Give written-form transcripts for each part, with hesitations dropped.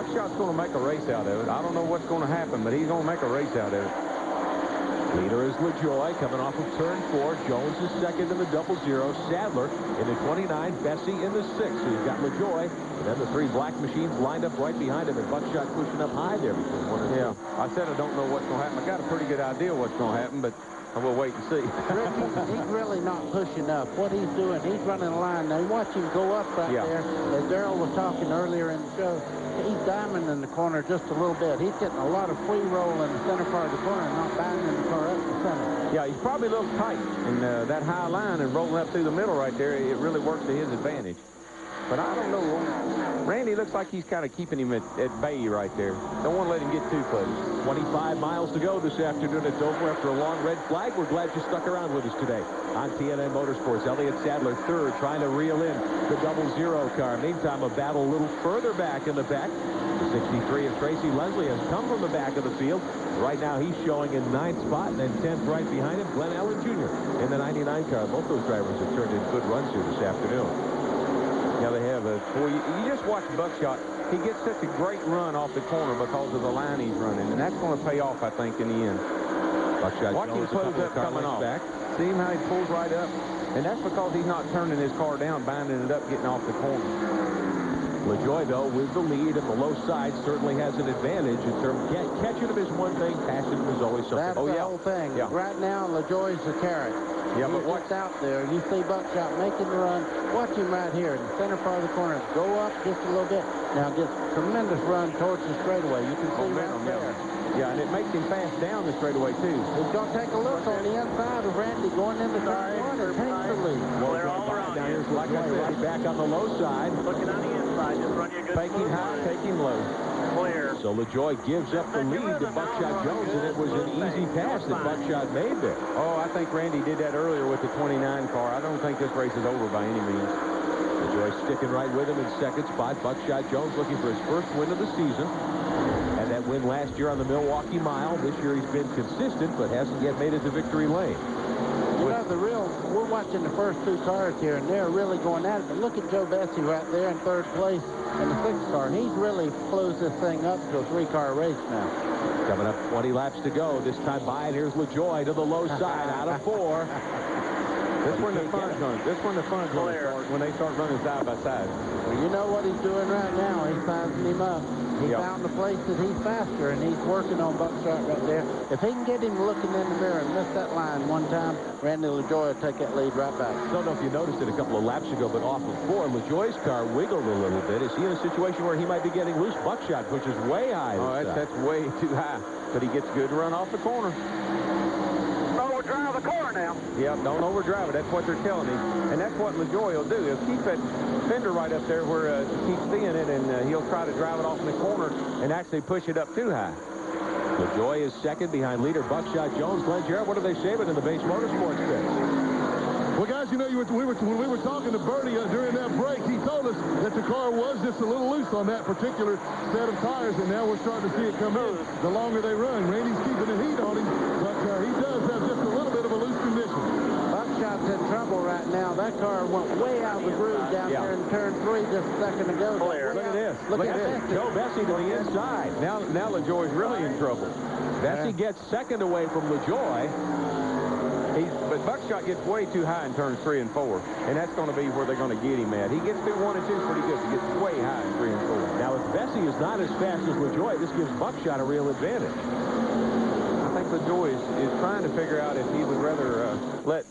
Buckshot's going to make a race out of it. I don't know what's going to happen, but he's going to make a race out of it. Leader is LaJoie coming off of turn 4. Jones is second in the 00. Sadler in the 29. Bessey in the 6. So you've got LaJoie. And then the 3 black machines lined up right behind him. And Buckshot pushing up high there between 1 and 2. Yeah, I said I don't know what's going to happen. I got a pretty good idea what's going to happen, but I will wait and see. He's really not pushing up. What he's doing, he's running a line. Now, watch him go up right there. As Darrell was talking earlier in the show, he's diamond in the corner just a little bit. He's getting a lot of free roll in the center part of the corner, not binding the car up the center. Yeah, he's probably a little tight in that high line and rolling up through the middle right there. It really works to his advantage. But I don't know. Randy looks like he's kind of keeping him at bay right there. Don't want to let him get too close. 25 miles to go this afternoon at Dover after a long red flag. We're glad you stuck around with us today. On TNN Motorsports, Elliott Sadler third, trying to reel in the 00 car. Meantime, a battle a little further back in the pack. The 63 of Tracy Leslie has come from the back of the field. Right now, he's showing in 9th spot, and then 10th right behind him, Glenn Allen Jr. in the 99 car. Both those drivers have turned in good runs here this afternoon. Yeah, they have. You just watch Buckshot. He gets such a great run off the corner because of the line he's running, and that's going to pay off, I think, in the end. Buckshot Watch him close up coming off. Back. See him how he pulls right up, and that's because he's not turning his car down, binding it up, getting off the corner. LaJoie, though, with the lead at the low side, certainly has an advantage in terms of catching him is one thing, passing him is always something. That's the whole thing. Yeah. Right now, LaJoie's the carrot. Yeah, but what's out there? You see Buckshot making the run. Watch him right here in the center part of the corner. Go up just a little bit. Now gets tremendous run towards the straightaway. You can see right there. Yeah, and it makes him fast down the straightaway, too. He's going to take a look on the inside of Randy going into turn 1 and takes the lead. Clear all around you. Like I said, right back on the low side. Looking on the inside. Just run your good Take him high, take him low. Clear. So LaJoie gives up the lead to Buckshot Jones, and it was an easy pass that Buckshot made there. Oh, I think Randy did that earlier with the 29 car. I don't think this race is over by any means. LaJoie sticking right with him in second spot. Buckshot Jones looking for his first win of the season. Had that win last year on the Milwaukee Mile. This year he's been consistent, but hasn't yet made it to victory lane. You know, we're watching the first 2 cars here, and they're really going at it. But look at Joe Bessey right there in 3rd place in the 6th car. He's really closed this thing up to a 3-car race now. Coming up 20 laps to go. This time by, and here's LaJoie to the low side out of 4. This when the fun's going to start, when they start running side by side. Well, you know what he's doing right now. He's sizing him up. He found a place that he's faster, and he's working on Buckshot right there. If he can get him looking in the mirror and miss that line one time, Randy LaJoie will take that lead right back. I don't know if you noticed it a couple of laps ago, but off of 4, LaJoie's car wiggled a little bit. Is he in a situation where he might be getting loose? Buckshot, which is way high. Oh, that's way too high. But he gets good run off the corner. Overdrive the corner now. Yep, don't overdrive it. That's what they're telling him. And that's what LaJoie will do. He'll keep that fender right up there where he keeps seeing it, and he'll try to drive it off in the corner and actually push it up too high. LaJoie is second behind leader Buckshot Jones. Glenn Jarrett, what are they saving in the base motorsports pit? Well, guys, you know, when we were talking to Bertie during that break, he told us that the car was just a little loose on that particular set of tires, and now we're starting to see it come in the longer they run. Randy's keeping the heat on him, but he does have just a little bit of a loose condition. Buckshot's in trouble right now. That car went way out of the groove down there in turn 3 just a second ago. Clear. Look at this. Look at this. Joe Bessey to the inside. Now LaJoie's really in trouble. Bessey gets second away from LaJoie. But Buckshot gets way too high in turns 3 and 4, and that's going to be where they're going to get him at. He gets through 1 and 2 pretty good. He gets way high in 3 and 4. Now, if Bessey is not as fast as LaJoie, this gives Buckshot a real advantage. I think LaJoie is trying to figure out if he would rather let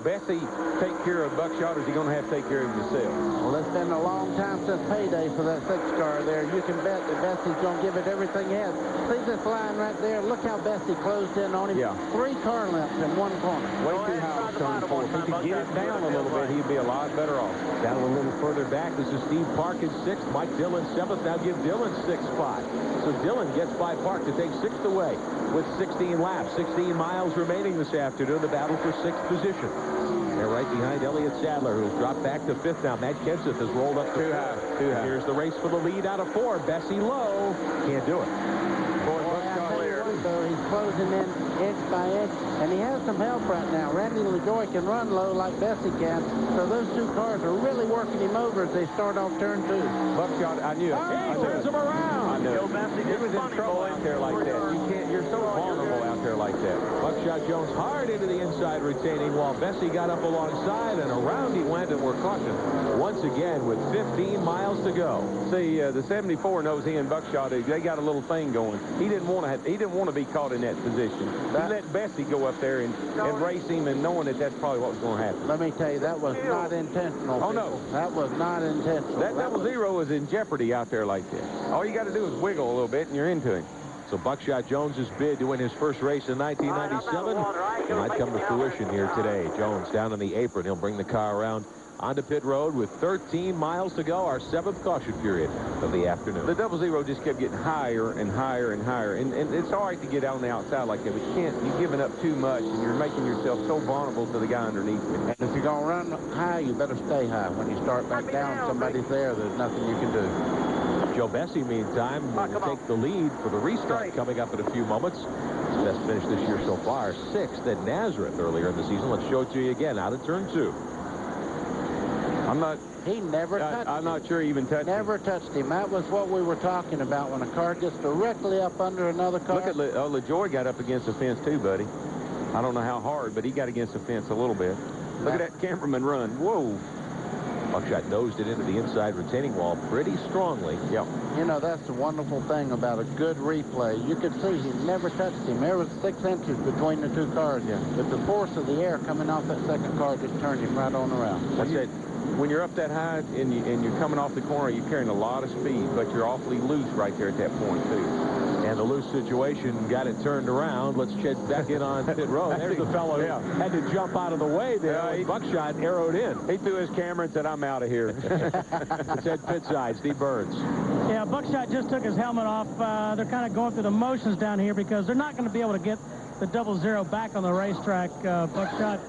Bessey take care of Buckshot, or is he going to have to take care of himself? Well, it's been a long time since payday for that 6 car there. You can bet that Bessey's going to give it everything he has. See this line right there? Look how Bessey closed in on him. Yeah. 3 car lengths in 1 corner. Way too high on turn 4. If he could get it down a little bit, he'd be a lot better off. Down a little further back, this is Steve Park in 6th. Mike Dillon 7th. Now give Dillon 6th spot. So Dillon gets by Park to take 6th away with 16 laps. 16 miles remaining this afternoon. The battle for 6th position. They're right behind Elliott Sadler, who's dropped back to 5th now. Matt Kenseth has rolled up Too high. Too high. Here's the race for the lead out of 4. Bessey low. Can't do it. So he's closing in inch by inch, and he has some help right now. Randy LaJoie can run low like Bessey can, so those 2 cars are really working him over as they start off turn 2. Buckshot, I knew it. He turns him around. always in trouble out there like that. You can't. You're so vulnerable out there like that. Buckshot Jones hard into the inside retaining wall. Bessey got up alongside, and around he went, and we're cautioned once again with 15 miles to go. See, the 74 knows he and Buckshot, they got a little thing going. He didn't want to be caught in that position. He let Bessey go up there and race him, and knowing that that's probably what was going to happen. Let me tell you, that was not intentional. Oh, no. That was not intentional. That double zero is in jeopardy out there like that. All you got to do is wiggle a little bit, and you're into him. So Buckshot Jones's bid to win his first race in 1997 might come to fruition here today. Jones down in the apron. He'll bring the car around onto pit road with 13 miles to go, our 7th caution period of the afternoon. The double zero just kept getting higher and higher and higher. And it's all right to get out on the outside like that, but you can't. You're giving up too much, and you're making yourself so vulnerable to the guy underneath you. And if you're going to run high, you better stay high. When you start back down, somebody's there. There's nothing you can do. Joe Bessey, meantime, will take the lead for the restart coming up in a few moments. His best finish this year so far, 6th at Nazareth earlier in the season. Let's show it to you again out of turn 2. He never touched him. I'm not sure he even touched him. Never touched him. That was what we were talking about when a car gets directly up under another car. Look at LaJoie got up against the fence too, buddy. I don't know how hard, but he got against the fence a little bit. Look at that cameraman run. Whoa. Buckshot nosed it into the inside retaining wall pretty strongly. Yep. You know, that's the wonderful thing about a good replay. You could see he never touched him. There was 6 inches between the two cars. Yeah. But the force of the air coming off that second car just turned him right on around. When you're up that high and you're coming off the corner, you're carrying a lot of speed, but you're awfully loose right there at that point, too. And the loose situation got it turned around. Let's check back in on pit road. There's the fellow who had to jump out of the way there. Buckshot arrowed in. He threw his camera and said, "I'm out of here." It said pit side, Steve Burns. Yeah, Buckshot just took his helmet off. They're kind of going through the motions down here because they're not going to be able to get the double zero back on the racetrack. Buckshot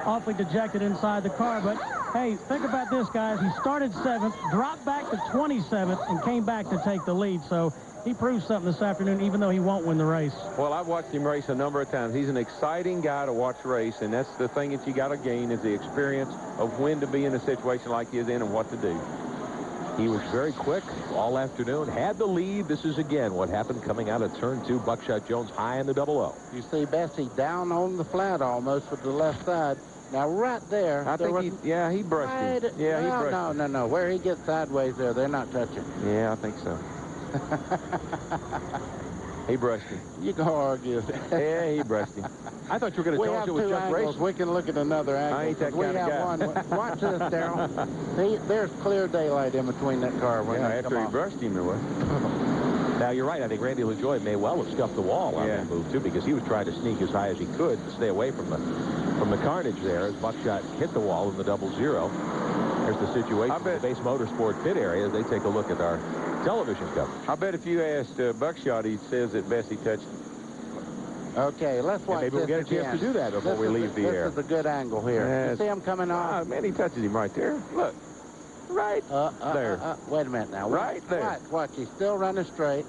awfully dejected inside the car, but hey, think about this, guys. He started 7th, dropped back to 27th, and came back to take the lead. So he proved something this afternoon, even though he won't win the race. Well, I've watched him race a number of times. He's an exciting guy to watch race, and that's the thing that you got to gain is the experience of when to be in a situation like he's in and what to do. He was very quick all afternoon, had the lead. This is, again, what happened coming out of turn 2. Buckshot Jones high in the double O. You see Bessey down on the flat almost with the left side. Now, right there. I think he brushed him. Yeah, he brushed him. No. Where he gets sideways there, they're not touching. Yeah, I think so. He brushed him. You can argue. Yeah, he brushed him. I thought you were going to tell us it was just racing. We can look at another angle. I ain't that kind of guy. One. Watch this, Darryl. There's clear daylight in between that car. When after he brushed him, there was. Now, you're right. I think Randy LaJoie may well have scuffed the wall on that move, too, because he was trying to sneak as high as he could to stay away from the carnage there as Buckshot hit the wall in the double zero. There's the situation in the base motorsport pit area as they take a look at our television coverage. I bet if you asked Buckshot, he says that Bessey touched him. Okay, let's watch maybe we'll get a chance to do that before we leave the air. This is a good angle here. You see him coming off? Man, he touches him right there. Look. Right there. Wait a minute now. Right there. Watch. He's still running straight.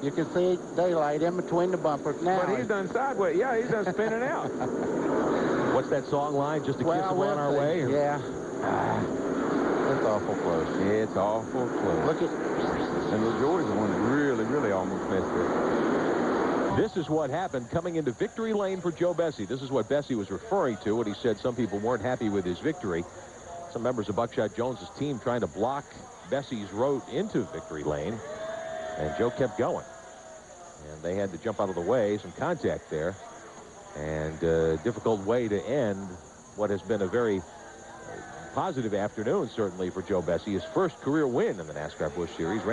You can see daylight in between the bumpers now. But he's done sideways. Yeah, he's done spinning out. What's that song line? Just a kiss him on our way? Or? Yeah. It's awful close. It's awful close. Look at... And LaJoie's the one that really, really almost messed it. This is what happened coming into victory lane for Joe Bessey. This is what Bessey was referring to when he said some people weren't happy with his victory. Some members of Buckshot Jones's team trying to block Bessey's road into victory lane. And Joe kept going. And they had to jump out of the way. Some contact there. And a difficult way to end what has been a very positive afternoon, certainly, for Joe Bessey. His first career win in the NASCAR Busch Series.